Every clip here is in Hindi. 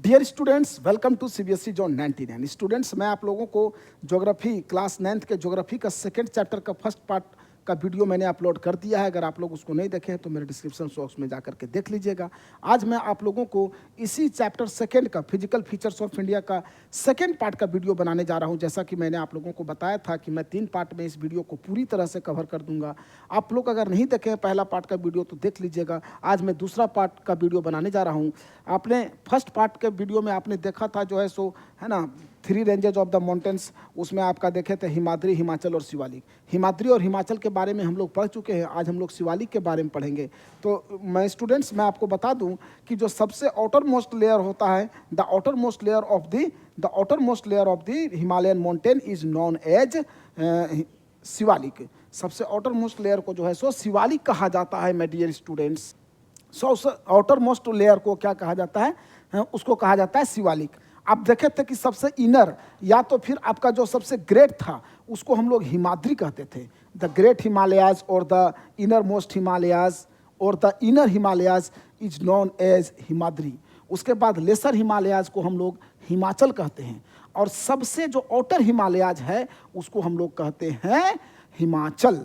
Dear students, welcome to CBSE zone 99। Students, मैं आप लोगों को ज्योग्राफी क्लास 9th के ज्योग्राफी का सेकंड चैप्टर का फर्स्ट पार्ट का वीडियो मैंने अपलोड कर दिया है। अगर आप लोग उसको नहीं देखे हैं तो मेरे डिस्क्रिप्शन बॉक्स में जाकर के देख लीजिएगा। आज मैं आप लोगों को इसी चैप्टर सेकंड का फिजिकल फीचर्स ऑफ इंडिया का सेकंड पार्ट का वीडियो बनाने जा रहा हूं। जैसा कि मैंने आप लोगों को बताया था कि मैं 3 पार्ट में इस वीडियो को पूरी तरह से कवर कर दूंगा। आप लोग अगर नहीं देखे हैं पहला पार्ट का वीडियो तो देख लीजिएगा। आज मैं दूसरा पार्ट का वीडियो बनाने जा रहा हूँ। आपने फर्स्ट पार्ट के वीडियो में आपने देखा था जो है सो है ना 3 रेंजेज ऑफ द माउंटेन्स, उसमें आपका देखे थे हिमाद्री, हिमाचल और शिवालिक। हिमाद्री और हिमाचल के बारे में हम लोग पढ़ चुके हैं। आज हम लोग शिवालिक के बारे में पढ़ेंगे। तो मैं आपको बता दूं कि जो सबसे आउटर मोस्ट लेयर होता है, the outer most layer of the Himalayan mountain is known as Shivalik. सबसे आउटर मोस्ट लेयर को जो है सो शिवालिक कहा जाता है। My dear students, outer most layer को क्या कहा जाता है? उसको कहा जाता है शिवालिक। आप देखे थे कि सबसे इनर या तो फिर आपका जो सबसे ग्रेट था उसको हम लोग हिमाद्री कहते थे। द ग्रेट हिमालयाज और द इनर मोस्ट हिमालयाज और the inner Himalayas is known as Himadri. उसके बाद लेसर हिमालयाज को हम लोग हिमाचल कहते हैं और सबसे जो आउटर हिमालयाज है उसको हम लोग कहते हैं हिमाचल।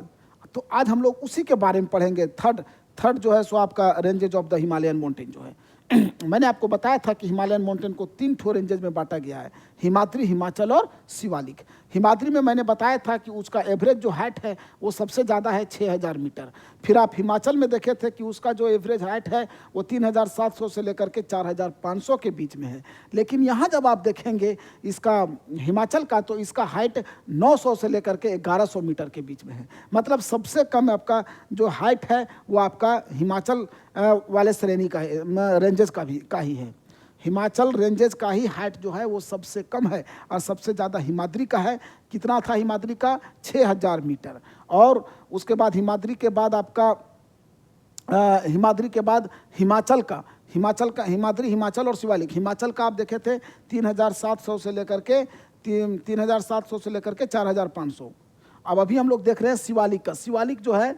तो आज हम लोग उसी के बारे में पढ़ेंगे। थर्ड जो है सो आपका ranges of the Himalayan mountain जो है मैंने आपको बताया था कि हिमालयन माउंटेन को 3 ठो रेंजेज में बांटा गया है, हिमाद्री, हिमाचल और शिवालिक। हिमाद्री में मैंने बताया था कि उसका एवरेज जो हाइट है वो सबसे ज़्यादा है 6000 मीटर। फिर आप हिमाचल में देखे थे कि उसका जो एवरेज हाइट है वो 3700 से लेकर के 4500 के बीच में है। लेकिन यहाँ जब आप देखेंगे इसका हिमाचल का तो इसका हाइट 900 से लेकर के 1100 मीटर के बीच में है। मतलब सबसे कम आपका जो हाइट है वो आपका हिमाचल वाले श्रेणी का है, रेंजेस का ही है। हिमाचल रेंजेस का ही हाइट जो है वो सबसे कम है और सबसे ज़्यादा हिमाद्री का है। कितना था हिमाद्री का? 6000 मीटर। और उसके बाद हिमाद्री के बाद आपका हिमाद्री के बाद हिमाचल का हिमाद्री, हिमाचल और शिवालिक। हिमाचल का आप देखे थे 3700 से लेकर के 3700 से लेकर के 4500। अब अभी हम लोग देख रहे हैं शिवालिक का। शिवालिक जो है,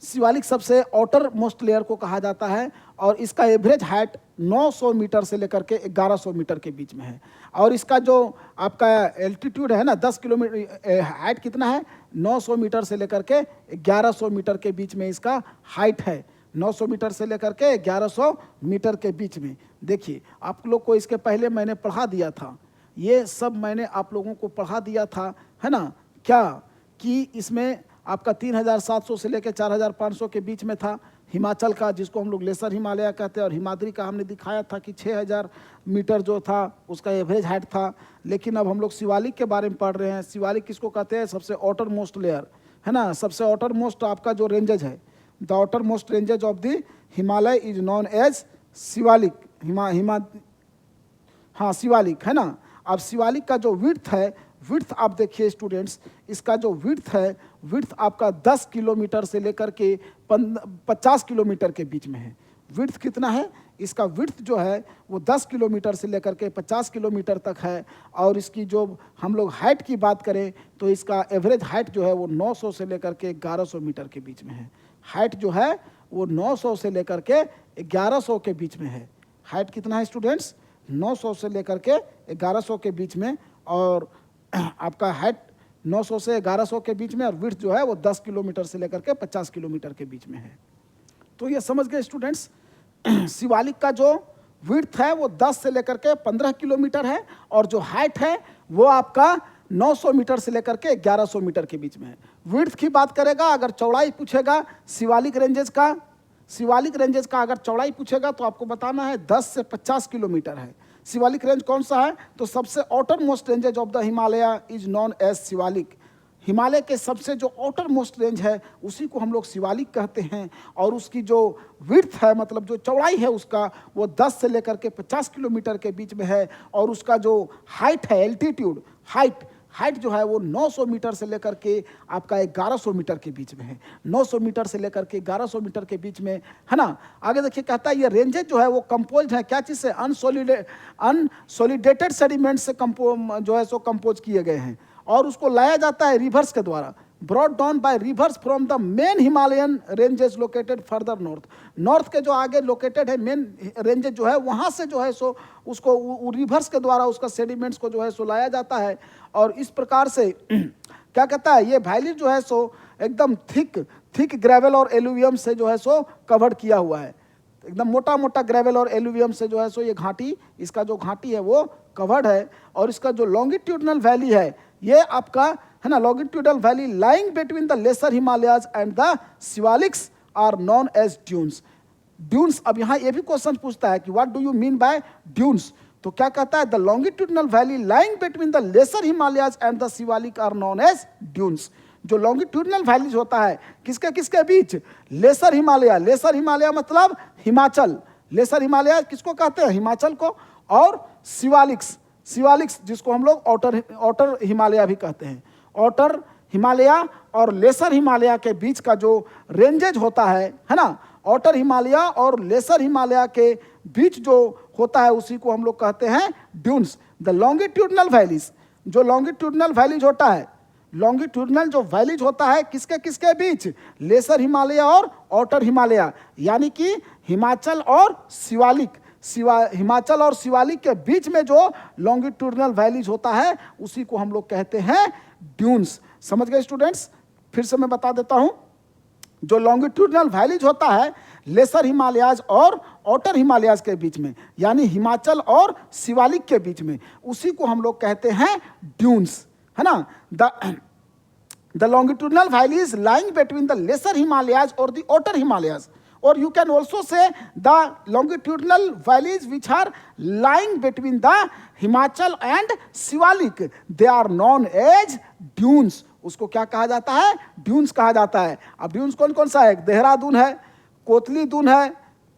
शिवालिक सबसे आउटर मोस्ट लेयर को कहा जाता है और इसका एवरेज हाइट 900 मीटर से लेकर के 1100 मीटर के बीच में है। और इसका जो आपका एल्टीट्यूड है ना 10 किलोमीटर, हाइट कितना है? 900 मीटर से लेकर के 1100 मीटर के बीच में इसका हाइट है। 900 मीटर से लेकर के 1100 मीटर के बीच में। देखिए, आप लोग को इसके पहले मैंने पढ़ा दिया था, ये सब मैंने आप लोगों को पढ़ा दिया था, है ना, क्या कि इसमें आपका 3700 से लेकर 4500 के बीच में था हिमाचल का, जिसको हम लोग लेसर हिमालय कहते हैं। और हिमाद्री का हमने दिखाया था कि 6000 मीटर जो था उसका एवरेज हाइट था। लेकिन अब हम लोग शिवालिक के बारे में पढ़ रहे हैं। शिवालिक किसको कहते हैं? सबसे आउटर मोस्ट लेयर, है ना, सबसे आउटर मोस्ट आपका जो रेंजेज है, the outer most ranges of the Himalaya is known as Shivalik. हाँ, शिवालिक, है ना। अब शिवालिक का जो विड्थ है, विड्थ आप देखिए स्टूडेंट्स, इसका जो विड्थ है, विड्थ आपका 10 किलोमीटर से लेकर के 50 किलोमीटर के बीच में है। विड्थ कितना है? इसका विड्थ जो है वो 10 किलोमीटर से लेकर के 50 किलोमीटर तक है। और इसकी जो हम लोग हाइट की बात करें तो इसका एवरेज हाइट जो है वो 900 से लेकर के 1100 मीटर के बीच में है। हाइट जो है वो 900 से लेकर के 1100 के बीच में है। हाइट कितना है स्टूडेंट्स? 900 से लेकर के 1100 के बीच में। और आपका हाइट 900 से 1100 के बीच में और विड्थ जो है वो 10 किलोमीटर से लेकर के 50 किलोमीटर के बीच में है। तो ये समझ गए स्टूडेंट्स। शिवालिक का जो विड्थ है वो 10 से लेकर के 15 किलोमीटर है और जो हाइट है वो आपका 900 मीटर से लेकर के 1100 मीटर के बीच में है। विड्थ की बात करेगा, अगर चौड़ाई पूछेगा शिवालिक रेंजेस का अगर चौड़ाई पूछेगा तो आपको बताना है 10 से 50 किलोमीटर है। शिवालिक रेंज कौन सा है? तो सबसे outer most ranges of the Himalaya is known as Shivalik. Himalaya के सबसे जो आउटर मोस्ट रेंज है उसी को हम लोग शिवालिक कहते हैं। और उसकी जो विड्थ है, मतलब जो चौड़ाई है उसका, वो 10 से लेकर के 50 किलोमीटर के बीच में है। और उसका जो हाइट है, एल्टीट्यूड, हाइट जो है वो 900 मीटर से लेकर के आपका 1100 मीटर के बीच में है। 900 मीटर से लेकर के 1100 मीटर के बीच में, है ना। आगे देखिए, कहता है ये रेंजेज जो है वो कंपोज है क्या चीज़ से? अनसोलिडेटेड सेडिमेंट से जो है सो कंपोज किए गए हैं। और उसको लाया जाता है रिवर्स के द्वारा। Brought down by reverse from the main Himalayan ranges located further north. North के जो आगे लोकेटेड है मेन रेंजेस जो है वहाँ से जो है सो उसको रिवर्स के द्वारा उसका सेडिमेंट्स को जो है सो लाया जाता है। और इस प्रकार से क्या कहता है, ये वैली जो है सो एकदम थिक ग्रेवल और एलुवियम से जो है सो कवर्ड किया हुआ है। एकदम मोटा मोटा ग्रेवल और एलुवियम से जो है सो ये घाटी, इसका जो घाटी है वो कवर्ड है। और इसका जो लॉन्गिट्यूडनल वैली है ये आपका है ना, longitudinal valley lying between the lesser Himalayas and the Shivaliks are known as duns. Duns, अब यहाँ ये भी क्वेश्चन पूछता है कि what do you mean by duns, तो क्या कहता है, the longitudinal valley lying between the lesser Himalayas and the Shivalik are known as duns. जो लॉन्गिट्यूडनल वैलीज होता है किसके किसके बीच, लेसर हिमालय, लेसर हिमालय मतलब हिमाचल, लेसर हिमालय किसको कहते हैं, हिमाचल को, और शिवालिक्स, शिवालिक्स जिसको हम लोग outer हिमालय भी कहते हैं, outer हिमालय और लेसर हिमालय के बीच का जो रेंजेज होता है ना, outer हिमालय और लेसर हिमालय के बीच जो होता है उसी को हम लोग कहते हैं ड्यून्स। द लॉन्गिट्यूडनल वैलीज, जो लॉन्गिट्यूडनल वैलीज होता है, लॉन्गिट्यूडनल जो वैलीज होता है किसके किसके बीच, लेसर हिमालय और outer हिमालय, यानी कि हिमाचल और शिवालिक, हिमाचल और शिवालिक के बीच में जो लॉन्गिट्यूडनल वैलीज होता है उसी को हम लोग कहते हैं ड्यून्स। समझ गए स्टूडेंट्स? फिर से मैं बता देता हूं, जो लॉन्गिट्यूडनल वैलीज होता है लेसर हिमालयाज और outer हिमालयाज के बीच में, यानी हिमाचल और शिवालिक के बीच में, उसी को हम लोग कहते हैं ड्यून्स, है ना। The longitudinal valley is lying between the lesser Himalayas or the outer Himalayas, or you can also say the longitudinal valleys which are lying between the Himachal and Shivalik, they are known as dunes। उसको क्या कहा जाता है, ड्यून्स कहा जाता है। अब ड्यून्स कौन कौन सा है, देहरादून है, कोतली दून है,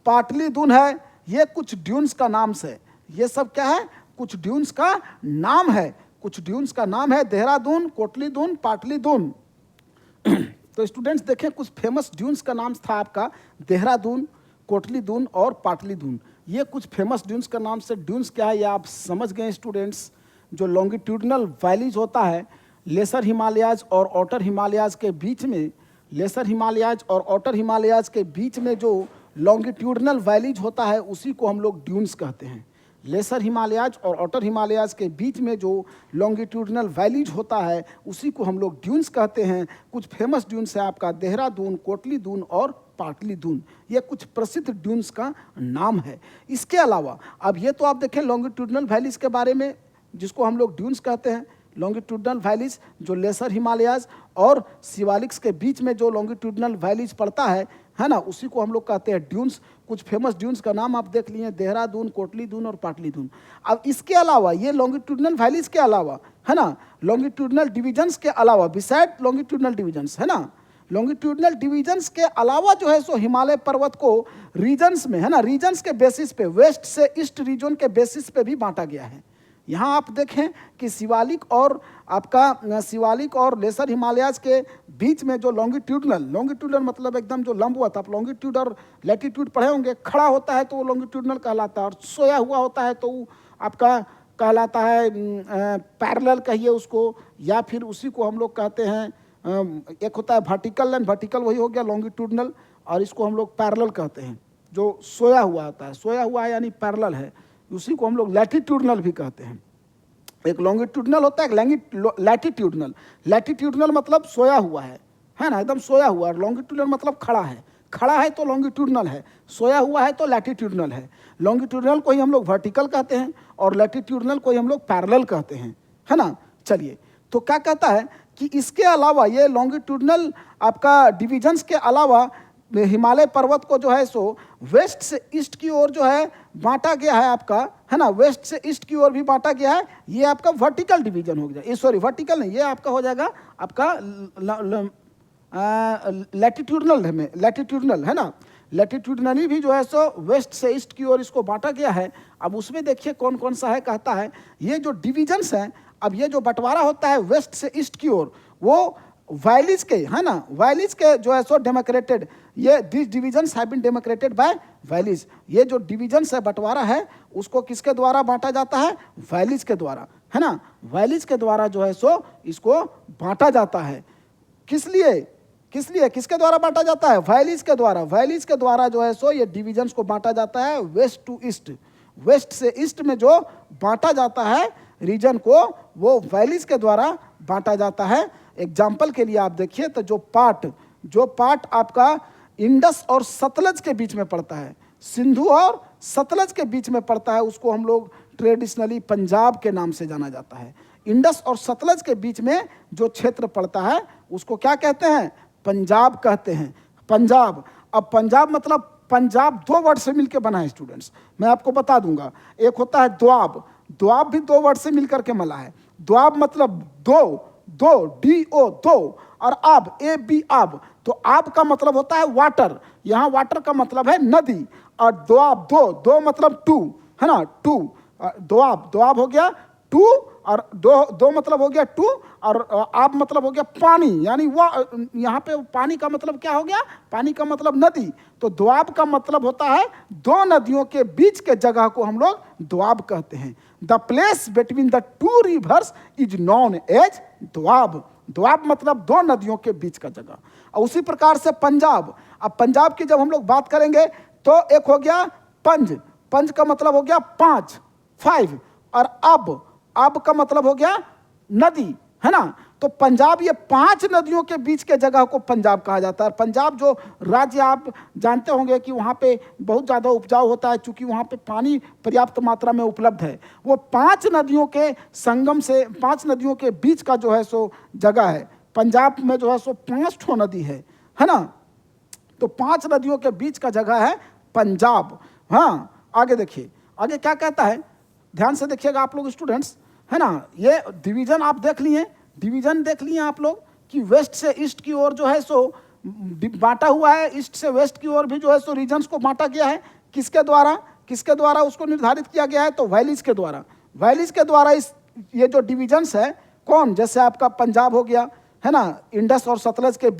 पाटली दून है, ये कुछ ड्यून्स का नाम से, ये सब क्या है, कुछ ड्यून्स का नाम है, कुछ ड्यून्स का नाम है, देहरादून, कोटली दून, पाटली दून। तो स्टूडेंट्स देखें, कुछ फेमस ड्यून्स का नाम था आपका देहरादून, कोटली दून और पाटली दून, ये कुछ फेमस ड्यून्स का नाम से। ड्यून्स क्या है ये आप समझ गए स्टूडेंट्स। जो लॉन्गिट्यूडनल वैलीज होता है लेसर हिमालयाज और outer हिमालयाज के बीच में, लेसर हिमालयाज और outer हिमालयाज के बीच में जो लॉन्गिट्यूडनल वैलीज होता है उसी को हम लोग ड्यून्स कहते हैं। लेसर हिमालयाज और outer हिमालयाज के बीच में जो लॉन्गिट्यूडनल वैलीज होता है उसी को हम लोग ड्यून्स कहते हैं। कुछ फेमस ड्यून्स है आपका देहरादून, कोटली दून और पाटली दून, ये कुछ प्रसिद्ध ड्यून्स का नाम है। इसके अलावा अब ये तो आप देखें लॉन्गिट्यूडनल वैलीज के बारे में, जिसको हम लोग ड्यून्स कहते हैं। लॉन्गिट्यूडनल वैलीज जो लेसर हिमालयाज और शिवालिक्स के बीच में जो लॉन्गिट्यूडनल वैलीज पड़ता है ना, उसी को हम लोग कहते हैं ड्यून्स। कुछ फेमस ड्यून्स का नाम आप देख लिए, देहरादून, कोटली दून और पाटली दून। अब इसके अलावा ये लॉन्गिट्यूडनल वैलीज के अलावा है ना, लॉन्गिट्यूडनल डिवीजन्स के अलावा, बिसाइड लॉन्गिट्यूडनल डिवीजन्स है ना, लॉन्गिट्यूडनल डिवीजन्स के अलावा जो है सो हिमालय पर्वत को रीजन्स में है ना, रीजन्स के बेसिस पे, वेस्ट से ईस्ट रीजन के बेसिस पे भी बांटा गया है। यहाँ आप देखें कि शिवालिक और आपका शिवालिक और लेसर हिमालयाज के बीच में जो लॉन्गिट्यूडनल मतलब एकदम जो लंबवत, आप लॉन्गिट्यूड और लैटिट्यूड पढ़े होंगे, खड़ा होता है तो वो लॉन्गिट्यूडनल कहलाता है, और सोया हुआ होता है तो वो आपका कहलाता है पैरेलल कहिए उसको, या फिर उसी को हम लोग कहते हैं, एक होता है वर्टिकल एंड वर्टिकल, वही हो गया लॉन्गिट्यूडनल, और इसको हम लोग पैरेलल कहते हैं। जो सोया हुआ होता है, सोया हुआ है यानी पैरेलल है, उसी को हम लोग लैटिट्यूडनल भी कहते हैं। एक लॉन्गिट्यूडनल होता है, एक लैटिट्यूडनल। लैटिट्यूडनल मतलब सोया हुआ है ना, एकदम सोया हुआ है। लॉन्गिट्यूडनल मतलब खड़ा है, खड़ा है तो लॉन्गिट्यूडनल है, सोया हुआ है तो लैटिट्यूडनल है। लॉन्गिट्यूडनल को ही हम लोग वर्टिकल कहते हैं और लैटिट्यूडनल को ही हम लोग पैरेलल कहते हैं, है ना। चलिए, तो क्या कहता है कि इसके अलावा ये लॉन्गिट्यूडनल आपका डिविजन्स के अलावा हिमालय पर्वत को जो है सो वेस्ट से ईस्ट की ओर जो है बांटा गया है आपका, है ना, वेस्ट से ईस्ट की ओर भी बांटा गया है। ये आपका वर्टिकल डिवीजन हो गया, सॉरी वर्टिकल नहीं, ये आपका हो जाएगा आपका लैटिट्यूडनल में, लैटिट्यूडनल है ना, लैटिट्यूडनली भी जो है सो वेस्ट से ईस्ट की ओर इसको बांटा गया है। अब उसमें देखिए कौन कौन सा है, कहता है ये जो डिविजन्स हैं, अब ये जो बंटवारा होता है वेस्ट से ईस्ट की ओर, वो वैलीज के है ना, वैलीज के जो है सो डेमोक्रेटेड, ये this divisions have been demarcated by valleys. ये जो डिविजन्स है, बंटवारा है, उसको किसके द्वारा बांटा जाता है, वैलीज के द्वारा, है ना, वैलीज के द्वारा जो है सो इसको बांटा जाता है। किस लिए, किसके द्वारा बांटा जाता है? वैलीज के द्वारा। वैलीज के द्वारा जो है सो ये डिविजन्स को बांटा जाता है वेस्ट टू ईस्ट। वेस्ट से ईस्ट में जो बांटा जाता है रीजन को, वो वैलीज के द्वारा बांटा जाता है। एग्जाम्पल के लिए आप देखिए तो जो पार्ट आपका इंडस और सतलज के बीच में पड़ता है, सिंधु और सतलज के बीच में पड़ता है, उसको हम लोग ट्रेडिशनली पंजाब के नाम से जाना जाता है। इंडस और सतलज के बीच में जो क्षेत्र पड़ता है उसको क्या कहते हैं? पंजाब कहते हैं। पंजाब, अब पंजाब मतलब पंजाब दो वर्ड से मिलकर बना है स्टूडेंट्स, मैं आपको बता दूंगा। एक होता है द्वाब, द्वाब भी दो वर्ड से मिलकर के मिला है। द्वाब मतलब दो DO दो, और आब AB आब, तो आब का मतलब होता है वाटर, यहाँ वाटर का मतलब है नदी, और द्वाब दो मतलब टू, है ना, टू। द्वाब हो गया टू, और दो मतलब हो गया टू, और आब मतलब हो गया पानी, यानी वो यहाँ पे पानी का मतलब क्या हो गया? पानी का मतलब नदी। तो द्वाब का मतलब होता है दो नदियों के बीच के जगह को हम लोग द्वाब कहते हैं। The place between the two rivers is known as Doab. Doab मतलब दो नदियों के बीच का जगह। और उसी प्रकार से पंजाब, अब पंजाब की जब हम लोग बात करेंगे तो एक हो गया पंज का मतलब हो गया 5, और अब का मतलब हो गया नदी, है ना। तो पंजाब, ये 5 नदियों के बीच के जगह को पंजाब कहा जाता है। पंजाब जो राज्य, आप जानते होंगे कि वहाँ पे बहुत ज़्यादा उपजाऊ होता है, चूँकि वहाँ पे पानी पर्याप्त मात्रा में उपलब्ध है। वो 5 नदियों के संगम से, 5 नदियों के बीच का जो है सो जगह है। पंजाब में जो है सो 5 ठो नदी है ना। तो 5 नदियों के बीच का जगह है पंजाब। हाँ, आगे देखिए, आगे क्या कहता है, ध्यान से देखिएगा आप लोग स्टूडेंट्स, है ना। ये डिवीजन आप देख लिए आप लोग कि वेस्ट से ईस्ट की ओर जो है सो बांटा हुआ है, ईस्ट से वेस्ट की ओर भी जो है सो रीजन्स को बांटा गया है। किसके द्वारा उसको निर्धारित किया गया है? तो वैलीज के द्वारा ये जो डिविजन्स है, कौन, जैसे आपका पंजाब हो गया, है ना, इंडस और सतलज के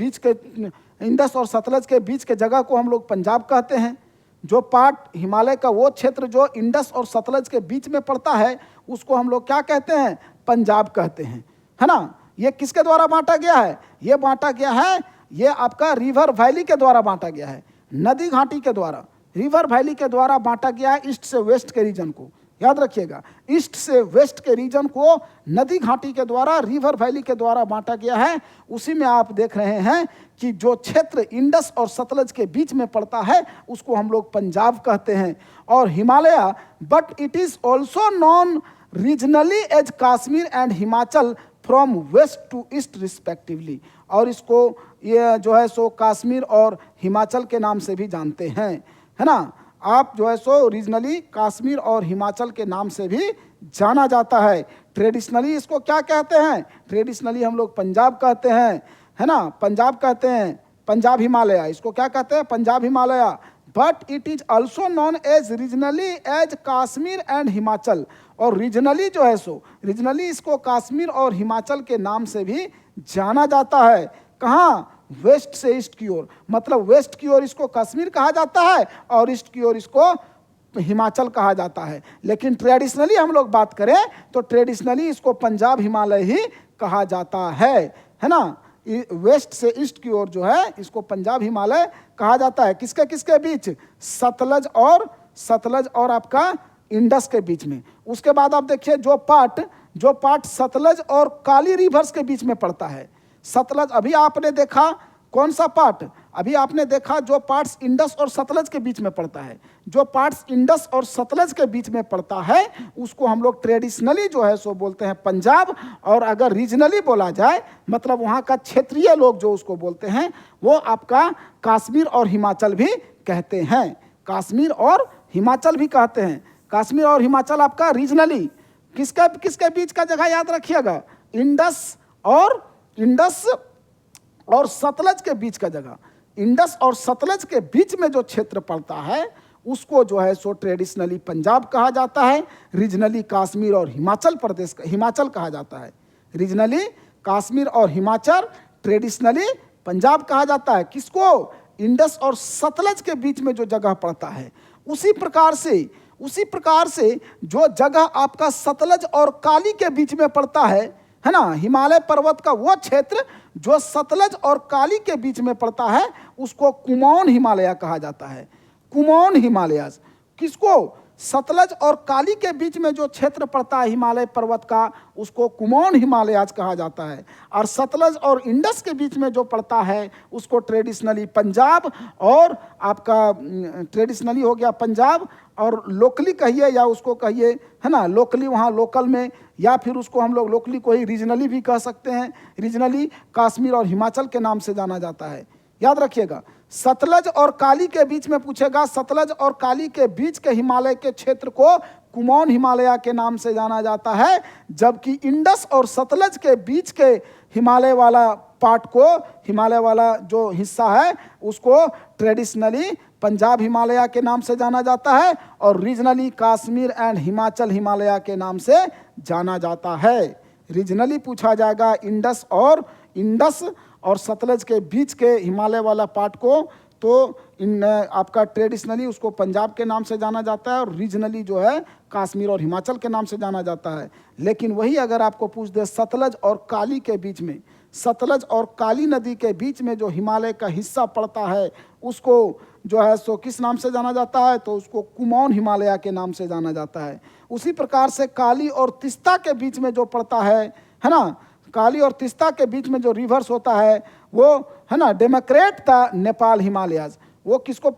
बीच के जगह को हम लोग पंजाब कहते हैं। जो पार्ट हिमालय का, वो क्षेत्र जो इंडस और सतलज के बीच में पड़ता है, उसको हम लोग क्या कहते हैं? पंजाब कहते हैं, है ना। ये किसके द्वारा बांटा गया है? ये बांटा गया है, ये आपका रिवर वैली के द्वारा बांटा गया है, नदी घाटी के द्वारा, रिवर वैली के द्वारा बांटा गया है ईस्ट से वेस्ट के रीजन को। याद रखिएगा, ईस्ट से वेस्ट के रीजन को नदी घाटी के द्वारा, रिवर वैली के द्वारा बांटा गया है। उसी में आप देख रहे हैं कि जो क्षेत्र इंडस और सतलज के बीच में पड़ता है उसको हम लोग पंजाब कहते हैं। और Himalaya, but it is also known regionally as Kashmir and Himachal from west to east respectively. और इसको ये जो है सो कश्मीर और हिमाचल के नाम से भी जानते हैं, है ना। आप जो है सो रीजनली कश्मीर और हिमाचल के नाम से भी जाना जाता है। ट्रेडिशनली इसको क्या कहते हैं? ट्रेडिशनली हम लोग पंजाब कहते हैं, है ना, पंजाब कहते हैं, पंजाब हिमालय, इसको क्या कहते हैं? Punjab Himalaya. But it is also known as regionally as Kashmir and Himachal. और रीजनली जो है सो, रीजनली इसको कश्मीर और हिमाचल के नाम से भी जाना जाता है। कहाँ? वेस्ट से ईस्ट की ओर, मतलब वेस्ट की ओर इसको कश्मीर कहा जाता है और ईस्ट की ओर इसको हिमाचल कहा जाता है। लेकिन ट्रेडिशनली हम लोग बात करें तो ट्रेडिशनली इसको पंजाब हिमालय ही कहा जाता है ना। वेस्ट से ईस्ट की ओर जो है इसको पंजाब हिमालय कहा जाता है। किसके बीच? सतलज और आपका इंडस के बीच में। उसके बाद आप देखिए जो पार्ट सतलज और काली रिवर्स के बीच में पड़ता है। सतलज, अभी आपने देखा कौन सा पार्ट? अभी आपने देखा जो पार्ट्स इंडस और सतलज के बीच में पड़ता है। जो पार्ट्स इंडस और सतलज के बीच में पड़ता है उसको हम लोग ट्रेडिशनली जो है सो बोलते हैं पंजाब। और अगर रीजनली बोला जाए, मतलब वहाँ का क्षेत्रीय लोग जो उसको बोलते हैं, वो आपका कश्मीर और हिमाचल भी कहते हैं। कश्मीर और हिमाचल भी कहते हैं। कश्मीर और हिमाचल आपका रीजनली किसके बीच का जगह याद रखिएगा? इंडस और सतलज के बीच का जगह। इंडस और सतलज के बीच में जो क्षेत्र पड़ता है उसको जो है सो ट्रेडिशनली पंजाब कहा जाता है। रीजनली कश्मीर और हिमाचल कहा जाता है। रीजनली कश्मीर और हिमाचल, ट्रेडिशनली पंजाब कहा जाता है। किसको? इंडस और सतलज के बीच में जो जगह पड़ता है। उसी प्रकार से जो जगह आपका सतलज और काली के बीच में पड़ता है, है ना, हिमालय पर्वत का वो क्षेत्र जो सतलज और काली के बीच में पड़ता है उसको कुमाऊन हिमालय कहा जाता है। कुमाऊन हिमालय किसको, सतलज और काली के बीच में जो क्षेत्र पड़ता है हिमालय पर्वत का उसको कुमाऊन हिमालयाज कहा जाता है। और सतलज और इंडस के बीच में जो पड़ता है उसको ट्रेडिशनली पंजाब, और आपका ट्रेडिशनली हो गया पंजाब, और लोकली कहिए या उसको कहिए, है ना, लोकली वहाँ लोकल में, या फिर उसको हम लोग लोकली को ही रीजनली भी कह सकते हैं। रीजनली कश्मीर और हिमाचल के नाम से जाना जाता है। याद रखिएगा, सतलज और काली के बीच में पूछेगा, सतलज और काली के बीच के हिमालय के क्षेत्र को कुमाऊन हिमालय के नाम से जाना जाता है, जबकि इंडस और सतलज के बीच के हिमालय वाला पार्ट को, हिमालय वाला जो हिस्सा है उसको ट्रेडिशनली पंजाब हिमालय के नाम से जाना जाता है, और रीजनली कश्मीर एंड हिमाचल हिमालय के नाम से जाना जाता है। रीजनली पूछा जाएगा इंडस और सतलज के बीच के हिमालय वाला पार्ट को, तो आपका ट्रेडिशनली उसको पंजाब के नाम से जाना जाता है, और रीजनली जो है कश्मीर और हिमाचल के नाम से जाना जाता है। लेकिन वही अगर आपको पूछ दे सतलज और काली के बीच में, सतलज और काली नदी के बीच में जो हिमालय का हिस्सा पड़ता है उसको जो है सो किस नाम से जाना जाता है, तो उसको कुमाऊन हिमालय के नाम से जाना जाता है। उसी प्रकार से काली और तिस्ता के बीच में जो पड़ता है ना, काली और तिस्ता के बीच में जो रिवर्स होता है वो, है ना, डेमोक्रेट द नेपाल हिमालयाज, वो किसको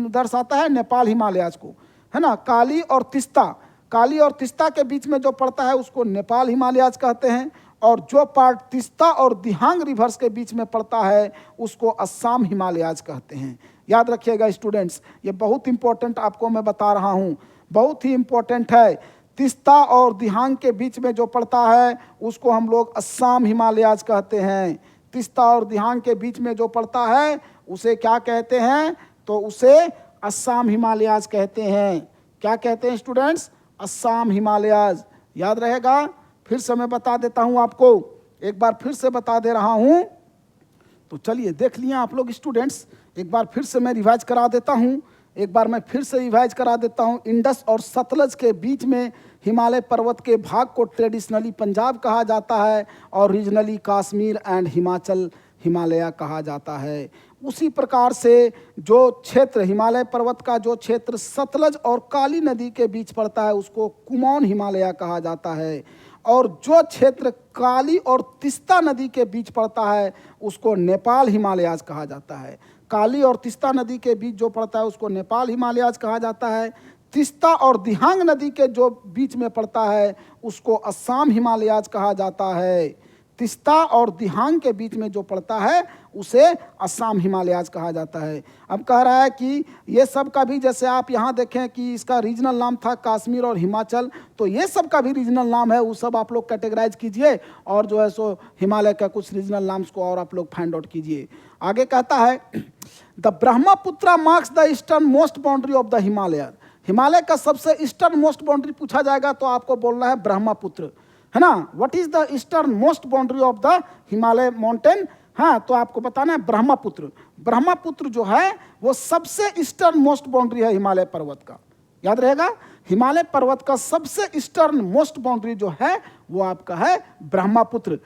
दर्शाता है, नेपाल हिमालयाज को, है ना। काली और तिस्ता के बीच में जो पड़ता है उसको नेपाल हिमालयाज कहते हैं, और जो पार्ट तिस्ता और दिहांग रिवर्स के बीच में पड़ता है उसको अस्साम हिमालयाज कहते हैं। याद रखिएगा स्टूडेंट्स, ये बहुत इंपॉर्टेंट आपको मैं बता रहा हूँ, बहुत ही इंपॉर्टेंट है। तिस्ता और दिहांग के बीच में जो पड़ता है उसको हम लोग अस्साम हिमालयाज कहते हैं। तिस्ता और दिहांग के बीच में जो पड़ता है उसे क्या कहते हैं, तो उसे अस्साम हिमालयाज कहते हैं। क्या कहते हैं स्टूडेंट्स, अस्साम हिमालयाज। याद रहेगा, फिर से मैं बता देता हूं आपको, एक बार फिर से बता दे रहा हूं। तो चलिए देख लिए आप लोग स्टूडेंट्स, एक बार फिर से मैं रिवाइज करा देता हूं, एक बार मैं फिर से रिवाइज करा देता हूं। इंडस और सतलज के बीच में हिमालय पर्वत के भाग को ट्रेडिशनली पंजाब कहा जाता है, और रीजनली कश्मीर एंड हिमाचल हिमालय कहा जाता है। उसी प्रकार से जो क्षेत्र, हिमालय पर्वत का जो क्षेत्र सतलज और काली नदी के बीच पड़ता है उसको कुमाऊन हिमालय कहा जाता है, और जो क्षेत्र काली और तिस्ता नदी के बीच पड़ता है उसको नेपाल हिमालयाज कहा जाता है। काली और तिस्ता नदी के बीच जो पड़ता है उसको नेपाल हिमालयाज कहा जाता है। तिस्ता और दिहांग नदी के जो बीच में पड़ता है उसको अस्साम हिमालयाज कहा जाता है। तिस्ता और दिहांग के बीच में जो पड़ता है उसे अस्साम हिमालयाज कहा जाता है। अब कह रहा है कि ये सब का भी, जैसे आप यहाँ देखें कि इसका रीजनल नाम था कश्मीर और हिमाचल, तो ये सब का भी रीजनल नाम है, वो सब आप लोग कैटेगराइज कीजिए, और जो है सो हिमालय का कुछ रीजनल नाम्स को और आप लोग फाइंड आउट कीजिए। आगे कहता है the Brahmaputra marks the eastern most boundary of the Himalaya. Himalaya का सबसे ईस्टर्न मोस्ट बाउंड्री पूछा जाएगा तो आपको बोलना है ब्रह्मपुत्र, है ना। What is the eastern most boundary of the Himalaya mountain, हाँ, तो आपको बताना है ब्रह्मपुत्र। ब्रह्मपुत्र जो है वो सबसे ईस्टर्न मोस्ट बाउंड्री है हिमालय पर्वत का। याद रहेगा, हिमालय पर्वत का सबसे ईस्टर्न मोस्ट बाउंड्री जो है वो आपका है ब्रह्मपुत्र।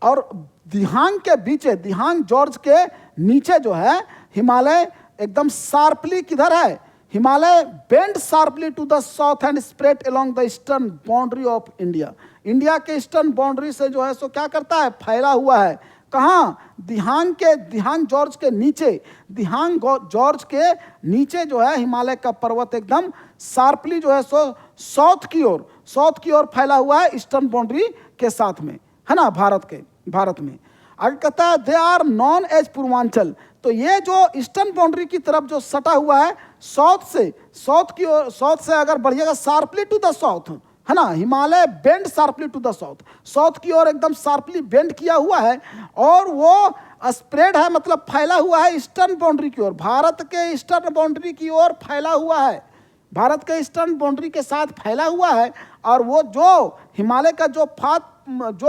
और दिहांग के बीच, दिहांग जॉर्ज के नीचे जो है हिमालय एकदम शार्पली किधर है, Himalaya bend sharply to the south and spread along the eastern boundary of India. India के ईस्टर्न बाउंड्री से जो है सो क्या करता है, फैला हुआ है। कहाँ, दिहांग जॉर्ज के नीचे, दिहांग जॉर्ज के नीचे जो है हिमालय का पर्वत एकदम शार्पली जो है सो साउथ की ओर फैला हुआ है ईस्टर्न बाउंड्री के साथ में, है ना, भारत में। आगे कहता है they are known as Purvanchal. तो ये जो ईस्टर्न बाउंड्री की तरफ जो सटा हुआ है साउथ से अगर बढ़िएगा शार्पली टू द साउथ, है ना, Himalaya bend sharply to the south की ओर एकदम शार्पली बेंड किया हुआ है, और वो स्प्रेड है, मतलब फैला हुआ है ईस्टर्न बाउंड्री की ओर, भारत के ईस्टर्न बाउंड्री की ओर फैला हुआ है, भारत के ईस्टर्न बाउंड्री के साथ फैला हुआ है। और वो जो हिमालय का जो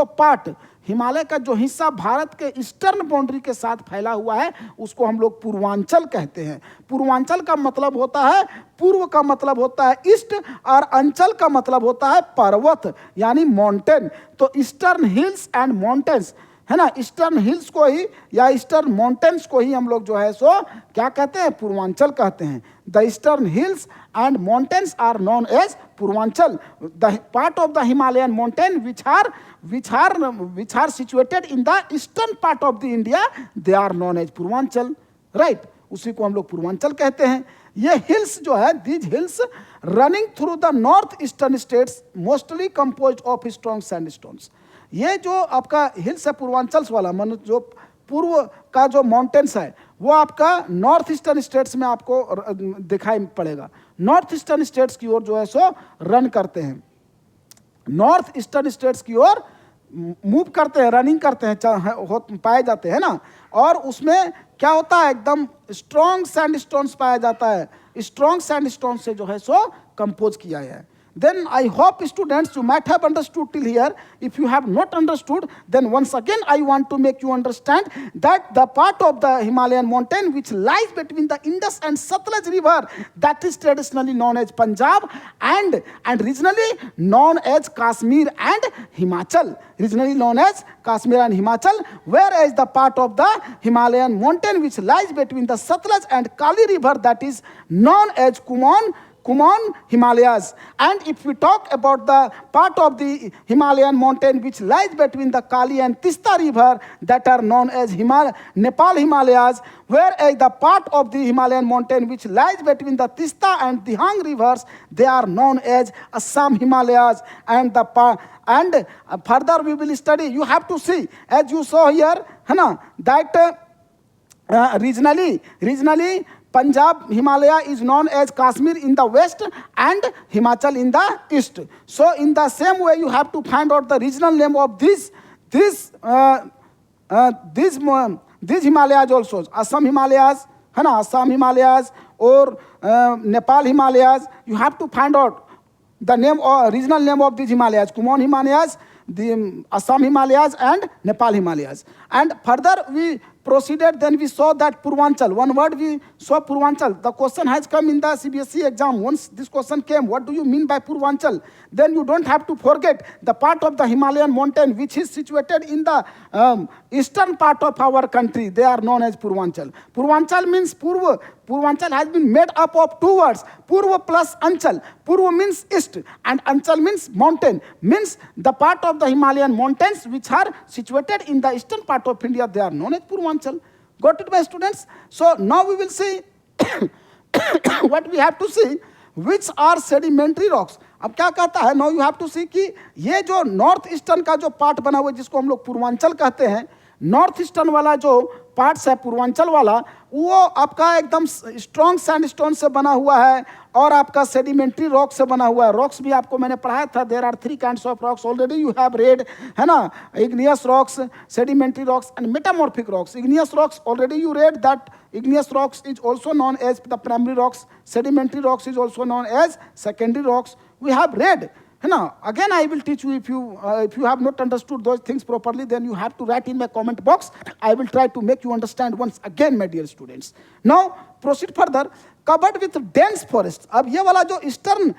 पार्ट हिमालय का जो हिस्सा भारत के ईस्टर्न बाउंड्री के साथ फैला हुआ है उसको हम लोग पूर्वांचल कहते हैं। पूर्वांचल का मतलब होता है, पूर्व का मतलब होता है ईस्ट, और अंचल का मतलब होता है पर्वत यानी माउंटेन। तो ईस्टर्न हिल्स एंड माउंटेन्स है ना, ईस्टर्न हिल्स को ही या ईस्टर्न माउंटेन्स को ही हम लोग जो है सो क्या कहते हैं, पूर्वांचल कहते हैं। The eastern hills and mountains are known as Purvanchal. The part of the Himalayan mountain which are situated in the eastern part of the India, they are known as Purvanchal, right, उसी को हम लोग पूर्वांचल कहते हैं। ये हिल्स जो है, these hills running through the north eastern states mostly composed of strong sandstones। ये जो आपका हिल्स है पूर्वांचल वाला, मन जो पूर्व का जो माउंटेन्स है वो आपका नॉर्थ ईस्टर्न स्टेट्स में आपको दिखाई पड़ेगा। नॉर्थ ईस्टर्न स्टेट्स की ओर जो है सो रन करते हैं, नॉर्थ ईस्टर्न स्टेट्स की ओर मूव करते हैं, रनिंग करते हैं, पाए जाते हैं ना। और उसमें क्या होता है, एकदम स्ट्रॉन्ग सैंडस्टोन्स पाया जाता है, स्ट्रॉन्ग सैंडस्टोन से जो है सो कंपोज किया है। Then I hope students you might have understood till here. If you have not understood, then once again I want to make you understand that the part of the Himalayan mountain which lies between the Indus and Satluj river, that is traditionally known as Punjab and regionally known as Kashmir and Himachal. Regionally known as Kashmir and Himachal, whereas the part of the Himalayan mountain which lies between the Satluj and Kali river, that is known as Kumaon Himalayas. And if we talk about the part of the Himalayan mountain which lies between the Kali and Tista river, that are known as Nepal Himalayas, whereas the part of the Himalayan mountain which lies between the Tista and Dihang rivers, they are known as Assam Himalayas. And further we will study, you have to see, as you saw here, that regionally Punjab Himalaya is known as Kashmir in the west and Himachal in the east. So in the same way you have to find out the regional name of these Himalayas also. Assam Himalayas, Assam Himalayas or Nepal Himalayas. You have to find out the name or regional name of these Himalayas. Kumaon Himalayas, the Assam Himalayas and Nepal Himalayas. And further we proceeded, then we saw that Purvanchal. One word we saw Purvanchal. The question has come in the CBSE exam. Once this question came, what do you mean by Purvanchal? Then you don't have to forget the part of the Himalayan mountain which is situated in the eastern part of our country. They are known as Purvanchal. Purvanchal means Purva. Purvanchal has been made up of two words, Purva plus Anchal. Purva means east and Anchal means mountain, means the part of the Himalayan mountains which are situated in the eastern part of India, they are known as Purvanchal. Got it, my students? So now we will see what we have to see, which are sedimentary rocks. अब क्या कहता है, now you have to see कि ये जो नॉर्थ ईस्टर्न का जो पार्ट बना हुआ है जिसको हम लोग पूर्वांचल कहते हैं, नॉर्थ ईस्टर्न वाला जो पार्ट्स है पूर्वांचल वाला, वो आपका एकदम स्ट्रॉन्ग सैंडस्टोन से बना हुआ है और आपका सेडिमेंट्री रॉक से बना हुआ है। रॉक्स भी आपको मैंने पढ़ाया था, there are 3 kinds of rocks already you have read, है ना, igneous rocks, sedimentary rocks and metamorphic rocks. Igneous rocks already you read that igneous rocks is also known as the primary rocks, sedimentary rocks is also known as secondary rocks. We have read, है ना। Again I will teach you, if you have not understood those things properly, then you have to write in my comment box. I will try to make you understand once again, my dear students. Now proceed further. Covered with dense forest. अब ये वाला जो ईस्टर्न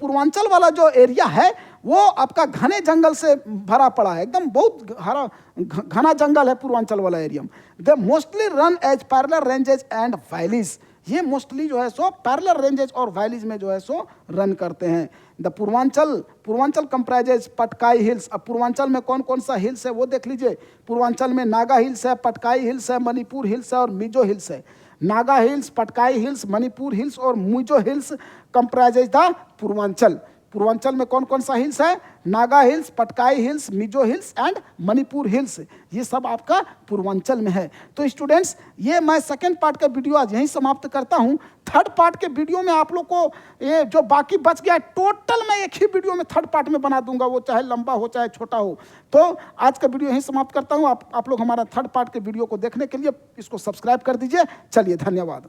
पूर्वांचल वाला जो एरिया है वो आपका घने जंगल से भरा पड़ा है, एकदम बहुत हरा घना जंगल है पूर्वांचल वाला area. They mostly run as parallel ranges and valleys. ये मोस्टली जो है सो पैरेलल रेंजेस और वैलीज में जो है सो रन करते हैं। The Purvanchal comprises Patkai hills. अब पूर्वांचल में कौन कौन सा हिल्स है वो देख लीजिए। पूर्वांचल में नागा हिल्स है, पटकाई हिल्स है, मणिपुर हिल्स है और मिजो हिल्स है। Naga hills, Patkai hills, Manipur hills और Mizo hills comprises the Purvanchal. Purvanchal में कौन कौन सा हिल्स है? Naga hills, Patkai hills, Mizo hills and Manipur hills. ये सब आपका पूर्वांचल में है। तो स्टूडेंट्स, ये मैं सेकंड पार्ट का वीडियो आज यहीं समाप्त करता हूँ। थर्ड पार्ट के वीडियो में आप लोग को ये जो बाकी बच गया टोटल मैं एक ही वीडियो में थर्ड पार्ट में बना दूंगा, वो चाहे लंबा हो चाहे छोटा हो। तो आज का वीडियो यहीं समाप्त करता हूँ। आप लोग हमारा थर्ड पार्ट के वीडियो को देखने के लिए इसको सब्सक्राइब कर दीजिए। चलिए, धन्यवाद।